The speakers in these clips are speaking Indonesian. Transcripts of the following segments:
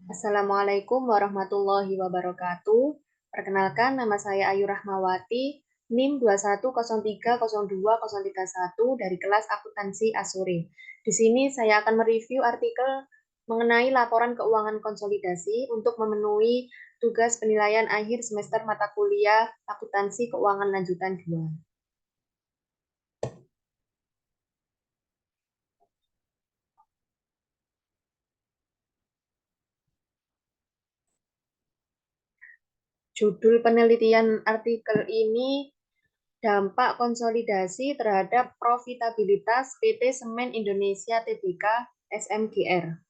Assalamualaikum warahmatullahi wabarakatuh. Perkenalkan, nama saya Ayu Rahmawati, NIM 21030231 dari kelas akuntansi Asuri. Di sini saya akan mereview artikel mengenai laporan keuangan konsolidasi untuk memenuhi tugas penilaian akhir semester mata kuliah akuntansi keuangan lanjutan 2. Judul penelitian artikel ini dampak konsolidasi terhadap profitabilitas PT Semen Indonesia Tbk (SMGR).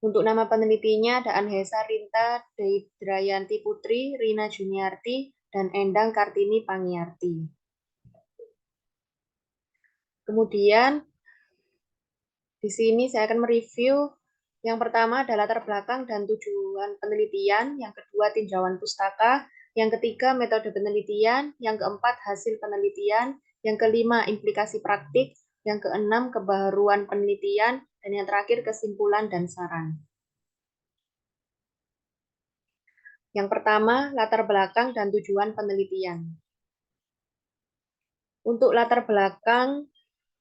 Untuk nama penelitinya ada Anhesa Rinta Deidrayanti Putri, Rina Juniarti, dan Endang Kartini Pangiarti. Kemudian di sini saya akan mereview yang pertama adalah latar belakang dan tujuan penelitian, yang kedua tinjauan pustaka, yang ketiga metode penelitian, yang keempat hasil penelitian, yang kelima implikasi praktik, yang keenam kebaruan penelitian, dan yang terakhir kesimpulan dan saran. Yang pertama, latar belakang dan tujuan penelitian. Untuk latar belakang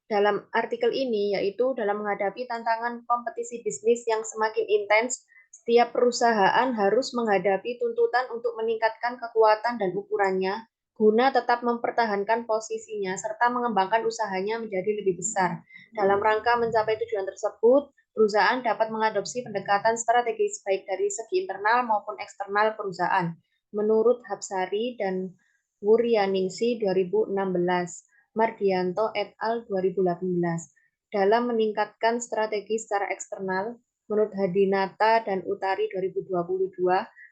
dalam artikel ini, yaitu dalam menghadapi tantangan kompetisi bisnis yang semakin intens, setiap perusahaan harus menghadapi tuntutan untuk meningkatkan kekuatan dan ukurannya, guna tetap mempertahankan posisinya serta mengembangkan usahanya menjadi lebih besar. Dalam rangka mencapai tujuan tersebut, perusahaan dapat mengadopsi pendekatan strategis baik dari segi internal maupun eksternal perusahaan. Menurut Hapsari dan Wuryaningsi 2016, Mardianto et al. 2018. Dalam meningkatkan strategi secara eksternal, menurut Hadinata dan Utari 2022,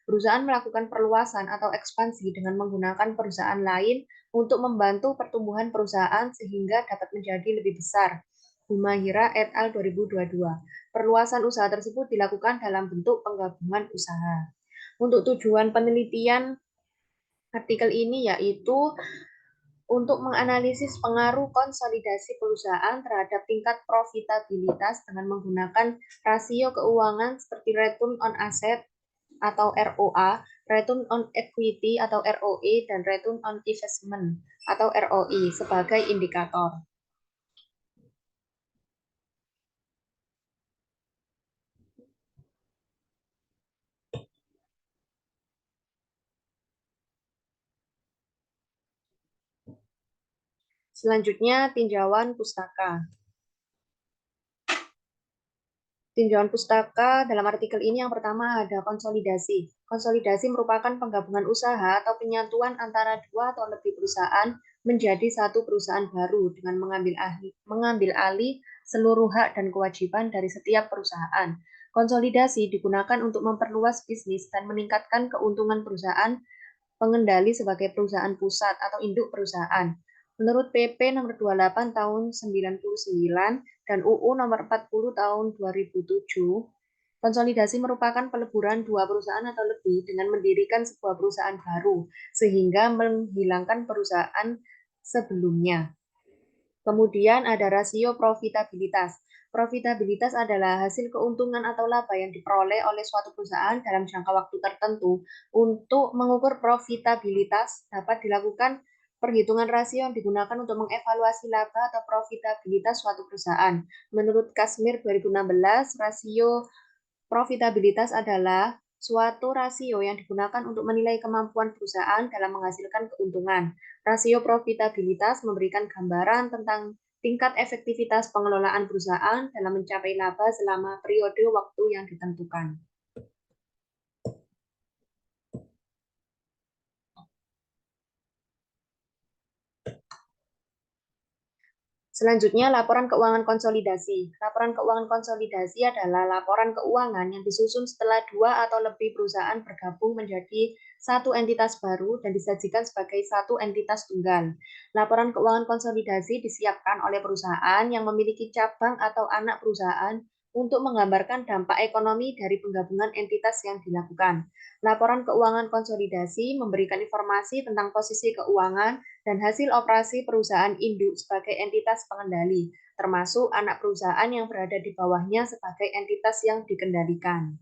perusahaan melakukan perluasan atau ekspansi dengan menggunakan perusahaan lain untuk membantu pertumbuhan perusahaan sehingga dapat menjadi lebih besar. Humahira et al. 2022. Perluasan usaha tersebut dilakukan dalam bentuk penggabungan usaha. Untuk tujuan penelitian artikel ini yaitu untuk menganalisis pengaruh konsolidasi perusahaan terhadap tingkat profitabilitas dengan menggunakan rasio keuangan seperti return on asset atau ROA, return on equity atau ROE, dan return on investment atau ROI sebagai indikator. Selanjutnya, tinjauan pustaka. Tinjauan pustaka dalam artikel ini yang pertama ada konsolidasi. Konsolidasi merupakan penggabungan usaha atau penyatuan antara dua atau lebih perusahaan menjadi satu perusahaan baru dengan mengambil alih seluruh hak dan kewajiban dari setiap perusahaan. Konsolidasi digunakan untuk memperluas bisnis dan meningkatkan keuntungan perusahaan pengendali sebagai perusahaan pusat atau induk perusahaan. Menurut PP nomor 28 tahun 99 dan UU nomor 40 tahun 2007, konsolidasi merupakan peleburan dua perusahaan atau lebih dengan mendirikan sebuah perusahaan baru, sehingga menghilangkan perusahaan sebelumnya. Kemudian ada rasio profitabilitas. Profitabilitas adalah hasil keuntungan atau laba yang diperoleh oleh suatu perusahaan dalam jangka waktu tertentu. Untuk mengukur profitabilitas dapat dilakukan perhitungan rasio yang digunakan untuk mengevaluasi laba atau profitabilitas suatu perusahaan. Menurut Kasmir 2016, rasio profitabilitas adalah suatu rasio yang digunakan untuk menilai kemampuan perusahaan dalam menghasilkan keuntungan. Rasio profitabilitas memberikan gambaran tentang tingkat efektivitas pengelolaan perusahaan dalam mencapai laba selama periode waktu yang ditentukan. Selanjutnya, laporan keuangan konsolidasi. Laporan keuangan konsolidasi adalah laporan keuangan yang disusun setelah dua atau lebih perusahaan bergabung menjadi satu entitas baru dan disajikan sebagai satu entitas tunggal. Laporan keuangan konsolidasi disiapkan oleh perusahaan yang memiliki cabang atau anak perusahaan untuk menggambarkan dampak ekonomi dari penggabungan entitas yang dilakukan. Laporan keuangan konsolidasi memberikan informasi tentang posisi keuangan dan hasil operasi perusahaan induk sebagai entitas pengendali, termasuk anak perusahaan yang berada di bawahnya sebagai entitas yang dikendalikan.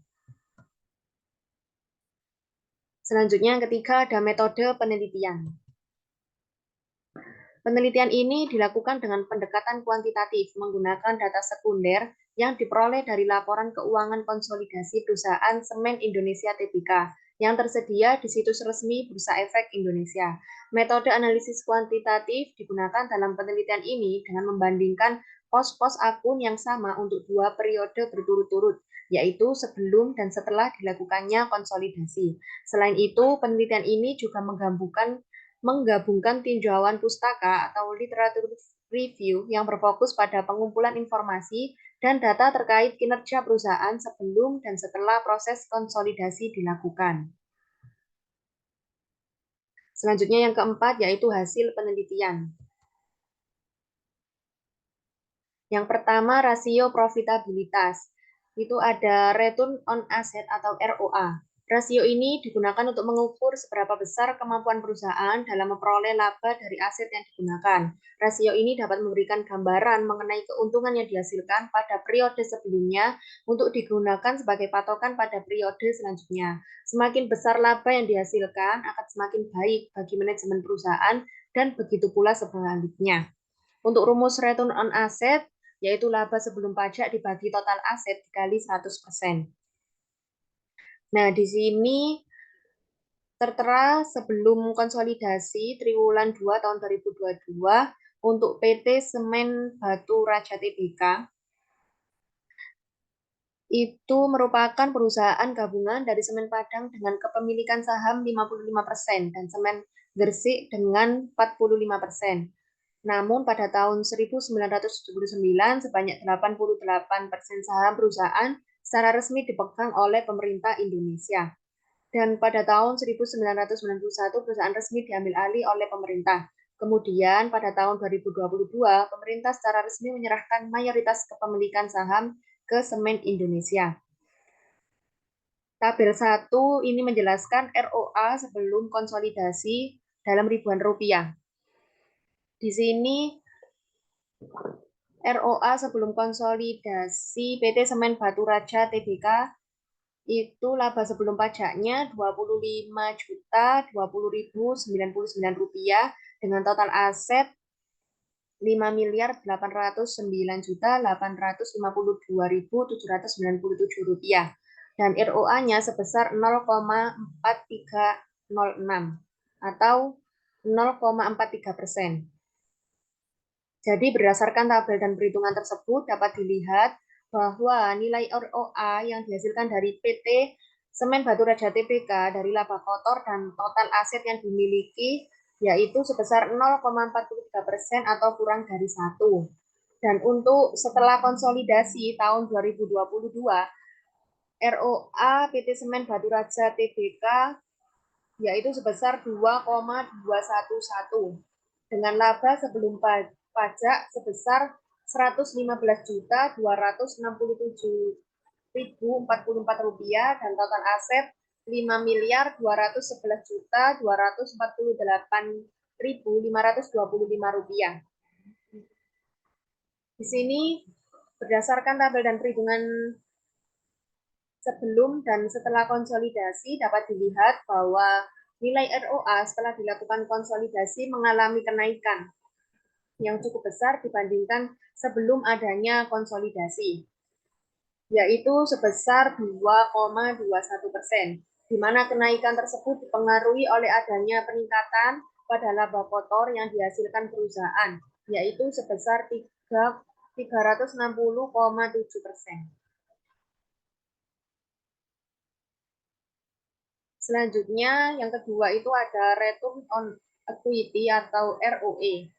Selanjutnya yang ketiga ada metode penelitian. Penelitian ini dilakukan dengan pendekatan kuantitatif menggunakan data sekunder yang diperoleh dari laporan keuangan konsolidasi perusahaan Semen Indonesia Tbk yang tersedia di situs resmi Bursa Efek Indonesia. Metode analisis kuantitatif digunakan dalam penelitian ini dengan membandingkan pos-pos akun yang sama untuk 2 periode berturut-turut, yaitu sebelum dan setelah dilakukannya konsolidasi. Selain itu, penelitian ini juga menggabungkan tinjauan pustaka atau literatur review yang berfokus pada pengumpulan informasi dan data terkait kinerja perusahaan sebelum dan setelah proses konsolidasi dilakukan. Selanjutnya yang keempat yaitu hasil penelitian. Yang pertama rasio profitabilitas. Itu ada return on asset atau ROA. Rasio ini digunakan untuk mengukur seberapa besar kemampuan perusahaan dalam memperoleh laba dari aset yang digunakan. Rasio ini dapat memberikan gambaran mengenai keuntungan yang dihasilkan pada periode sebelumnya untuk digunakan sebagai patokan pada periode selanjutnya. Semakin besar laba yang dihasilkan akan semakin baik bagi manajemen perusahaan dan begitu pula sebaliknya. Untuk rumus return on asset, yaitu laba sebelum pajak dibagi total aset dikali 100%. Nah, di sini tertera sebelum konsolidasi triwulan 2 tahun 2022 untuk PT Semen Batu Raja Tbk itu merupakan perusahaan gabungan dari Semen Padang dengan kepemilikan saham 55% dan Semen Gresik dengan 45%. Namun pada tahun 1979 sebanyak 88% saham perusahaan secara resmi dipegang oleh pemerintah Indonesia. Dan pada tahun 1991 perusahaan resmi diambil alih oleh pemerintah. Kemudian pada tahun 2022 pemerintah secara resmi menyerahkan mayoritas kepemilikan saham ke Semen Indonesia. Tabel 1 ini menjelaskan ROA sebelum konsolidasi dalam ribuan rupiah. Di sini ROA sebelum konsolidasi PT Semen Batu Raja Tbk itu laba sebelum pajaknya 25.020.099 rupiah dengan total aset 5.809.852.797 rupiah dan ROA-nya sebesar 0,4306 atau 0,43%. Jadi berdasarkan tabel dan perhitungan tersebut dapat dilihat bahwa nilai ROA yang dihasilkan dari PT Semen Batu Raja Tbk dari laba kotor dan total aset yang dimiliki yaitu sebesar 0,43% atau kurang dari 1. Dan untuk setelah konsolidasi tahun 2022, ROA PT Semen Batu Raja Tbk yaitu sebesar 2,211 dengan laba sebelum pajak sebesar 115.267.044 rupiah dan total aset 5.211.248.525 rupiah. Di sini berdasarkan tabel dan perhitungan sebelum dan setelah konsolidasi dapat dilihat bahwa nilai ROA setelah dilakukan konsolidasi mengalami kenaikan yang cukup besar dibandingkan sebelum adanya konsolidasi, yaitu sebesar 2,21%, di mana kenaikan tersebut dipengaruhi oleh adanya peningkatan pada laba kotor yang dihasilkan perusahaan, yaitu sebesar 360,7%. Selanjutnya, yang kedua itu ada return on equity atau ROE.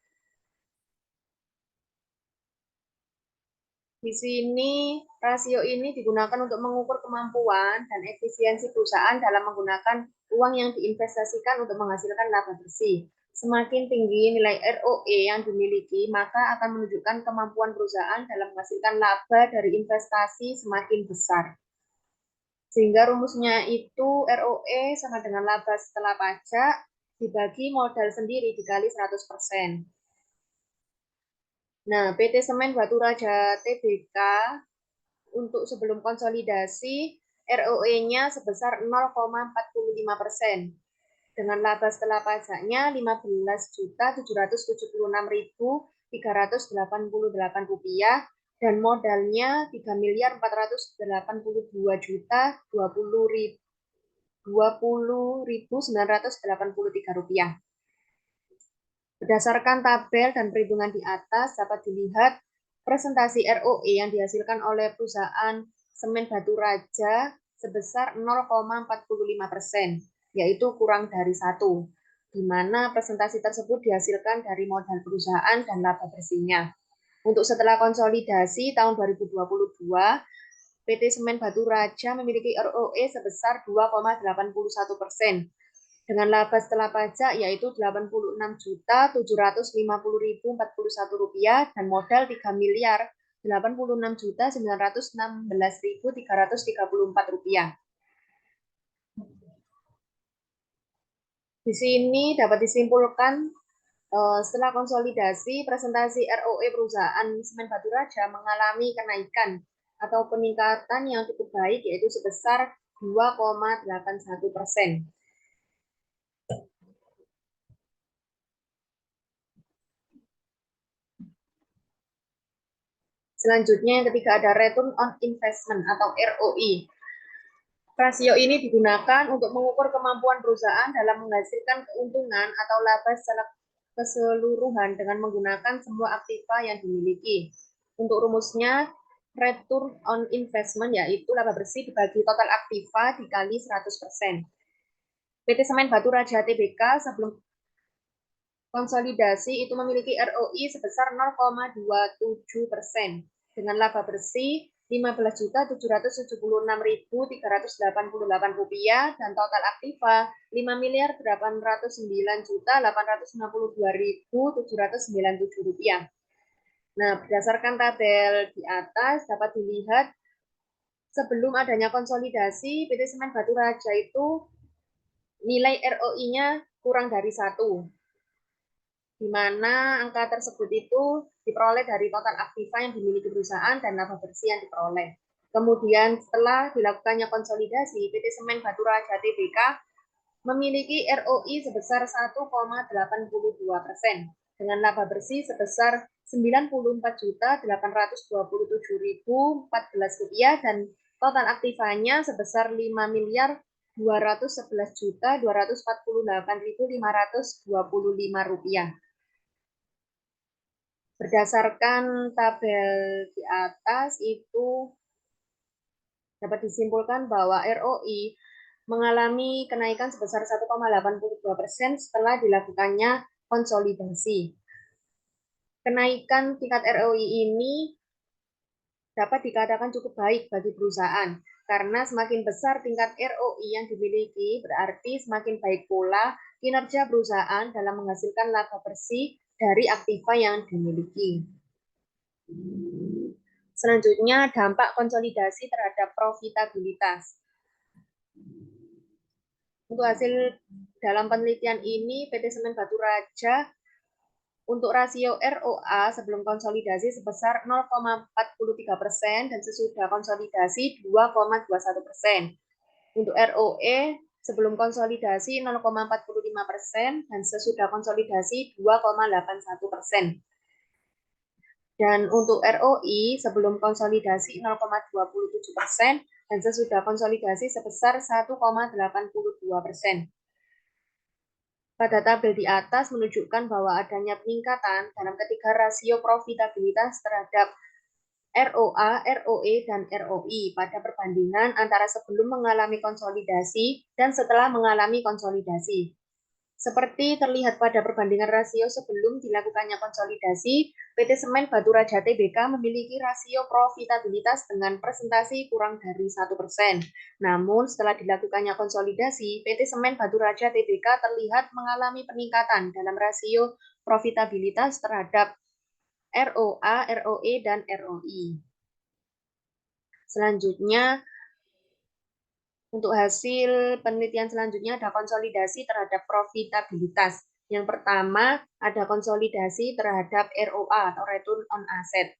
Di sini, rasio ini digunakan untuk mengukur kemampuan dan efisiensi perusahaan dalam menggunakan uang yang diinvestasikan untuk menghasilkan laba bersih. Semakin tinggi nilai ROE yang dimiliki, maka akan menunjukkan kemampuan perusahaan dalam menghasilkan laba dari investasi semakin besar. Sehingga rumusnya itu ROE sama dengan laba setelah pajak dibagi modal sendiri dikali 100%. Nah, PT Semen Batu Raja Tbk untuk sebelum konsolidasi ROE-nya sebesar 0,45%. Dengan laba setelah pajaknya 15.776.388 rupiah dan modalnya 3.488.020.983 rupiah. Berdasarkan tabel dan perhitungan di atas dapat dilihat presentasi ROE yang dihasilkan oleh perusahaan Semen Batu Raja sebesar 0,45%, yaitu kurang dari 1, di mana presentasi tersebut dihasilkan dari modal perusahaan dan laba bersihnya. Untuk setelah konsolidasi tahun 2022, PT Semen Batu Raja memiliki ROE sebesar 2,81%, dengan laba setelah pajak yaitu Rp86.750.041 dan modal Rp3.056.916.334. Di sini dapat disimpulkan setelah konsolidasi presentasi ROE perusahaan Semen Batu Raja mengalami kenaikan atau peningkatan yang cukup baik yaitu sebesar 2,81%. Selanjutnya yang ketiga ada return on investment atau ROI. Rasio ini digunakan untuk mengukur kemampuan perusahaan dalam menghasilkan keuntungan atau laba secara keseluruhan dengan menggunakan semua aktiva yang dimiliki. Untuk rumusnya, return on investment yaitu laba bersih dibagi total aktiva dikali 100%. PT Semen Batu Raja Tbk sebelum konsolidasi itu memiliki ROI sebesar 0,27% dengan laba bersih Rp15.776.388 dan total aktiva Rp5.809.852.797. Nah, berdasarkan tabel di atas dapat dilihat sebelum adanya konsolidasi PT Semen Batu Raja itu nilai ROI-nya kurang dari 1, di mana angka tersebut itu diperoleh dari total aktiva yang dimiliki perusahaan dan laba bersih yang diperoleh. Kemudian setelah dilakukannya konsolidasi, PT Semen Batu Raja Tbk memiliki ROI sebesar 1,82% dengan laba bersih sebesar Rp94.827.014 dan total aktivanya sebesar Rp5.211.248.525. Berdasarkan tabel di atas itu dapat disimpulkan bahwa ROI mengalami kenaikan sebesar 1,82% setelah dilakukannya konsolidasi. Kenaikan tingkat ROI ini dapat dikatakan cukup baik bagi perusahaan, karena semakin besar tingkat ROI yang dimiliki, berarti semakin baik pula kinerja perusahaan dalam menghasilkan laba bersih dari aktiva yang dimiliki. Selanjutnya, dampak konsolidasi terhadap profitabilitas. Untuk hasil dalam penelitian ini, PT Semen Batu Raja untuk rasio ROA sebelum konsolidasi sebesar 0,43% dan sesudah konsolidasi 2,21%. Untuk ROE sebelum konsolidasi 0,45% dan sesudah konsolidasi 2,81%. Dan untuk ROI sebelum konsolidasi 0,27% dan sesudah konsolidasi sebesar 1,82%. Pada tabel di atas menunjukkan bahwa adanya peningkatan dalam ketiga rasio profitabilitas terhadap ROA, ROE, dan ROI pada perbandingan antara sebelum mengalami konsolidasi dan setelah mengalami konsolidasi. Seperti terlihat pada perbandingan rasio sebelum dilakukannya konsolidasi, PT Semen Batu Raja Tbk memiliki rasio profitabilitas dengan presentasi kurang dari 1%. Namun setelah dilakukannya konsolidasi, PT Semen Batu Raja Tbk terlihat mengalami peningkatan dalam rasio profitabilitas terhadap ROA, ROE, dan ROI. Selanjutnya, Untuk hasil penelitian selanjutnya ada konsolidasi terhadap profitabilitas. Yang pertama ada konsolidasi terhadap ROA atau Return on Asset.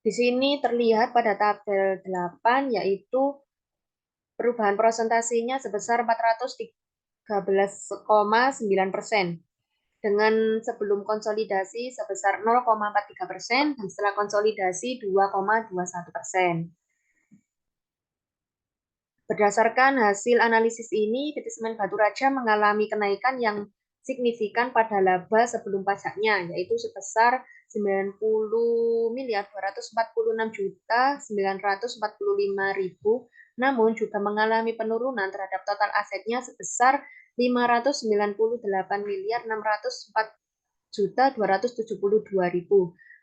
Di sini terlihat pada tabel 8 yaitu perubahan presentasinya sebesar 413,9% dengan sebelum konsolidasi sebesar 0,43% dan setelah konsolidasi 2,21%. Berdasarkan hasil analisis ini, PT Semen Batu Raja mengalami kenaikan yang signifikan pada laba sebelum pajaknya, yaitu sebesar 90 miliar 246 juta 945.000, namun juga mengalami penurunan terhadap total asetnya sebesar 598 miliar 604 juta 272.000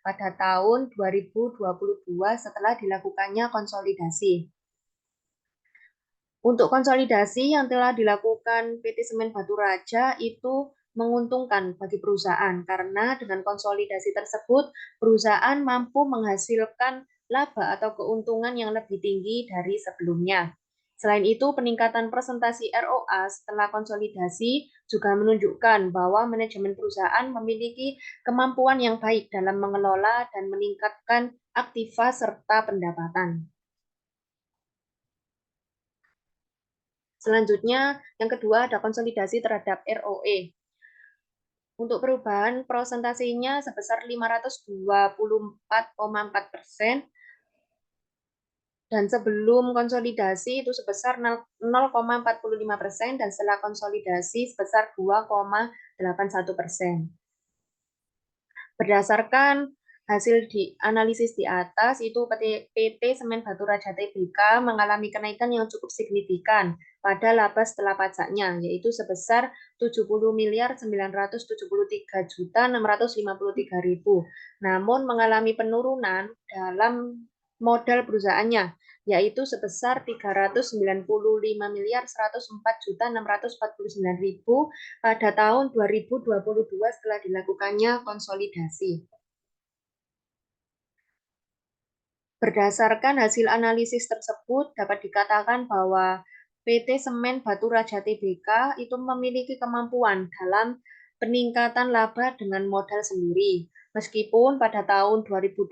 pada tahun 2022 setelah dilakukannya konsolidasi. Untuk konsolidasi yang telah dilakukan PT Semen Batu Raja itu menguntungkan bagi perusahaan karena dengan konsolidasi tersebut perusahaan mampu menghasilkan laba atau keuntungan yang lebih tinggi dari sebelumnya. Selain itu, peningkatan presentasi ROA setelah konsolidasi juga menunjukkan bahwa manajemen perusahaan memiliki kemampuan yang baik dalam mengelola dan meningkatkan aktiva serta pendapatan. Selanjutnya, yang kedua ada konsolidasi terhadap ROE. Untuk perubahan prosentasinya sebesar 524,4% dan sebelum konsolidasi itu sebesar 0,45% dan setelah konsolidasi sebesar 2,81%. Berdasarkan hasil analisis di atas, itu PT Semen Batu Raja Tbk mengalami kenaikan yang cukup signifikan pada laba setelah pajaknya, yaitu sebesar 70 miliar 973 juta 653.000. Namun mengalami penurunan dalam modal perusahaannya, yaitu sebesar 395 miliar 104 juta 649.000 pada tahun 2022 setelah dilakukannya konsolidasi. Berdasarkan hasil analisis tersebut, dapat dikatakan bahwa PT Semen Batu Raja Tbk itu memiliki kemampuan dalam peningkatan laba dengan modal sendiri. Meskipun pada tahun 2022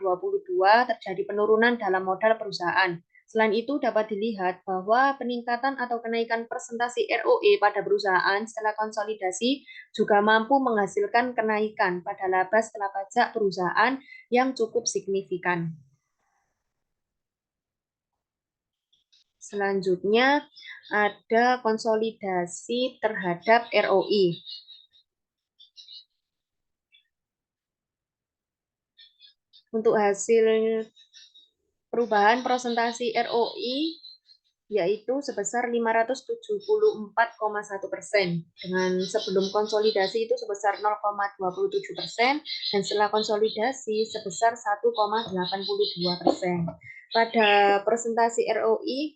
terjadi penurunan dalam modal perusahaan. Selain itu dapat dilihat bahwa peningkatan atau kenaikan presentasi ROE pada perusahaan setelah konsolidasi juga mampu menghasilkan kenaikan pada laba setelah pajak perusahaan yang cukup signifikan. Selanjutnya ada konsolidasi terhadap ROI. Untuk hasil perubahan presentasi ROI yaitu sebesar 574,1% dengan sebelum konsolidasi itu sebesar 0,27% dan setelah konsolidasi sebesar 1,82%. Pada presentasi ROI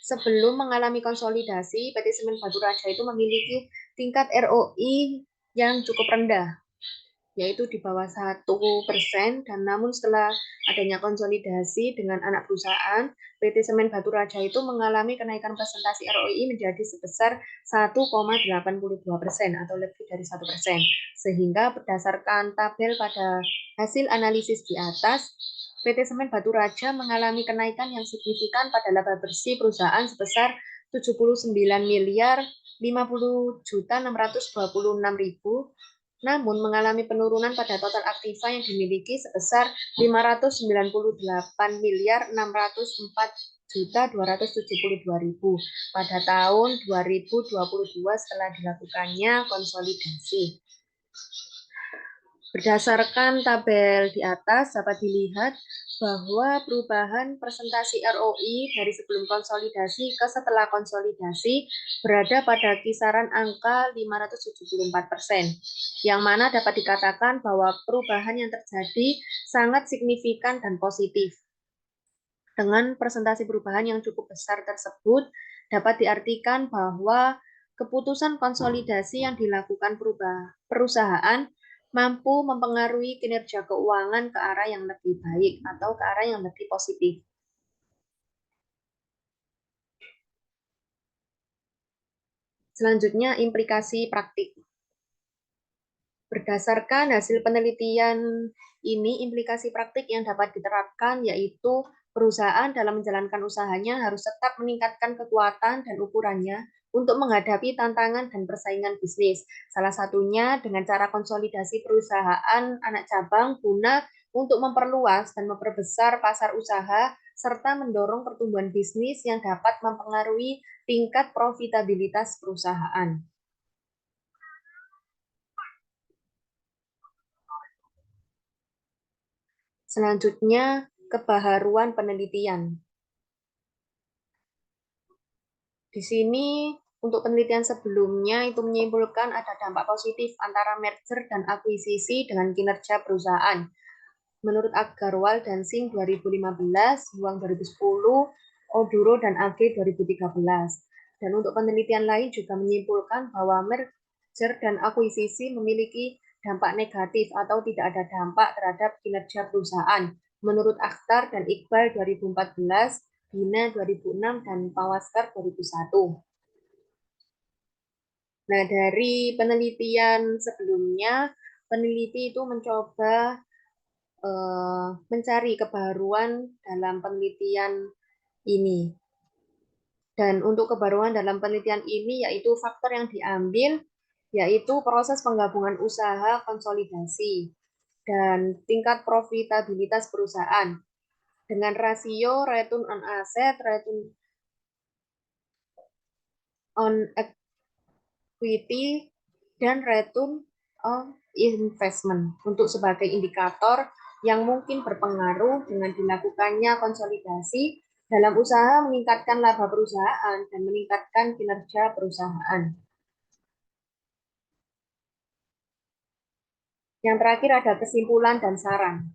sebelum mengalami konsolidasi, PT Semen Batu Raja itu memiliki tingkat ROI yang cukup rendah, yaitu di bawah 1%, dan namun setelah adanya konsolidasi dengan anak perusahaan, PT Semen Batu Raja itu mengalami kenaikan presentasi ROI menjadi sebesar 1,82% atau lebih dari 1%. Sehingga berdasarkan tabel pada hasil analisis di atas, PT Semen Batu Raja mengalami kenaikan yang signifikan pada laba bersih perusahaan sebesar 79 miliar 50 juta 626.000, namun mengalami penurunan pada total aktiva yang dimiliki sebesar 598 miliar 604 juta 272.000 pada tahun 2022 setelah dilakukannya konsolidasi. Berdasarkan tabel di atas dapat dilihat bahwa perubahan presentasi ROI dari sebelum konsolidasi ke setelah konsolidasi berada pada kisaran angka 574%, yang mana dapat dikatakan bahwa perubahan yang terjadi sangat signifikan dan positif. Dengan presentasi perubahan yang cukup besar tersebut, dapat diartikan bahwa keputusan konsolidasi yang dilakukan perusahaan mampu mempengaruhi kinerja keuangan ke arah yang lebih baik atau ke arah yang lebih positif. Selanjutnya, implikasi praktik. Berdasarkan hasil penelitian ini, implikasi praktik yang dapat diterapkan yaitu perusahaan dalam menjalankan usahanya harus tetap meningkatkan kekuatan dan ukurannya untuk menghadapi tantangan dan persaingan bisnis. Salah satunya dengan cara konsolidasi perusahaan anak cabang guna untuk memperluas dan memperbesar pasar usaha serta mendorong pertumbuhan bisnis yang dapat mempengaruhi tingkat profitabilitas perusahaan. Selanjutnya, kebaharuan penelitian. Di sini, untuk penelitian sebelumnya itu menyimpulkan ada dampak positif antara merger dan akuisisi dengan kinerja perusahaan. Menurut Agarwal dan Singh 2015, Huang 2010, Oduro dan AG 2013. Dan untuk penelitian lain juga menyimpulkan bahwa merger dan akuisisi memiliki dampak negatif atau tidak ada dampak terhadap kinerja perusahaan. Menurut Akhtar dan Iqbal 2014, Bina 2006, dan Pawaskar 2001. Nah, dari penelitian sebelumnya, peneliti itu mencoba mencari kebaruan dalam penelitian ini. Dan untuk kebaruan dalam penelitian ini yaitu faktor yang diambil yaitu proses penggabungan usaha konsolidasi dan tingkat profitabilitas perusahaan dengan rasio return on asset, return on equity, dan return on investment untuk sebagai indikator yang mungkin berpengaruh dengan dilakukannya konsolidasi dalam usaha meningkatkan laba perusahaan dan meningkatkan kinerja perusahaan. Yang terakhir ada kesimpulan dan saran.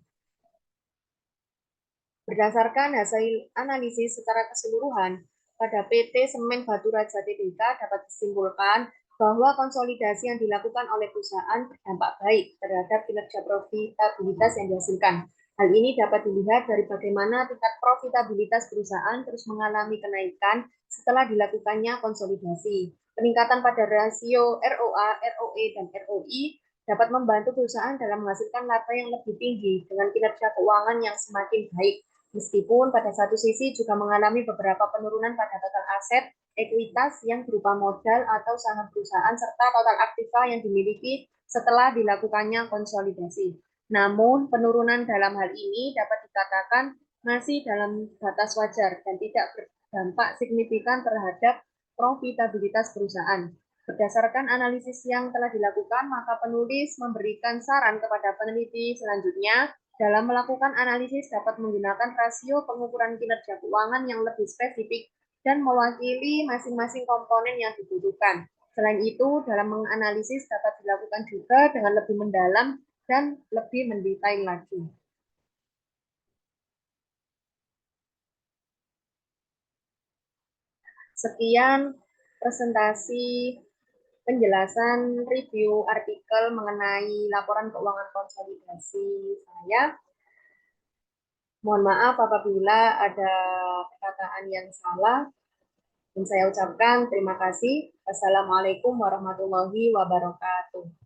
Berdasarkan hasil analisis secara keseluruhan, pada PT Semen Batu Raja Tbk dapat disimpulkan bahwa konsolidasi yang dilakukan oleh perusahaan berdampak baik terhadap kinerja profitabilitas yang dihasilkan. Hal ini dapat dilihat dari bagaimana tingkat profitabilitas perusahaan terus mengalami kenaikan setelah dilakukannya konsolidasi. Peningkatan pada rasio ROA, ROE, dan ROI dapat membantu perusahaan dalam menghasilkan laba yang lebih tinggi dengan kinerja keuangan yang semakin baik. Meskipun pada satu sisi juga mengalami beberapa penurunan pada total aset, ekuitas yang berupa modal atau saham perusahaan, serta total aktiva yang dimiliki setelah dilakukannya konsolidasi. Namun, penurunan dalam hal ini dapat dikatakan masih dalam batas wajar dan tidak berdampak signifikan terhadap profitabilitas perusahaan. Berdasarkan analisis yang telah dilakukan, maka penulis memberikan saran kepada peneliti selanjutnya dalam melakukan analisis dapat menggunakan rasio pengukuran kinerja keuangan yang lebih spesifik dan mewakili masing-masing komponen yang dibutuhkan. Selain itu, dalam menganalisis dapat dilakukan juga dengan lebih mendalam dan lebih mendetail lagi. Sekian presentasi penjelasan review artikel mengenai laporan keuangan konsolidasi saya. Mohon maaf apabila ada perkataan yang salah. Dan saya ucapkan terima kasih. Wassalamualaikum warahmatullahi wabarakatuh.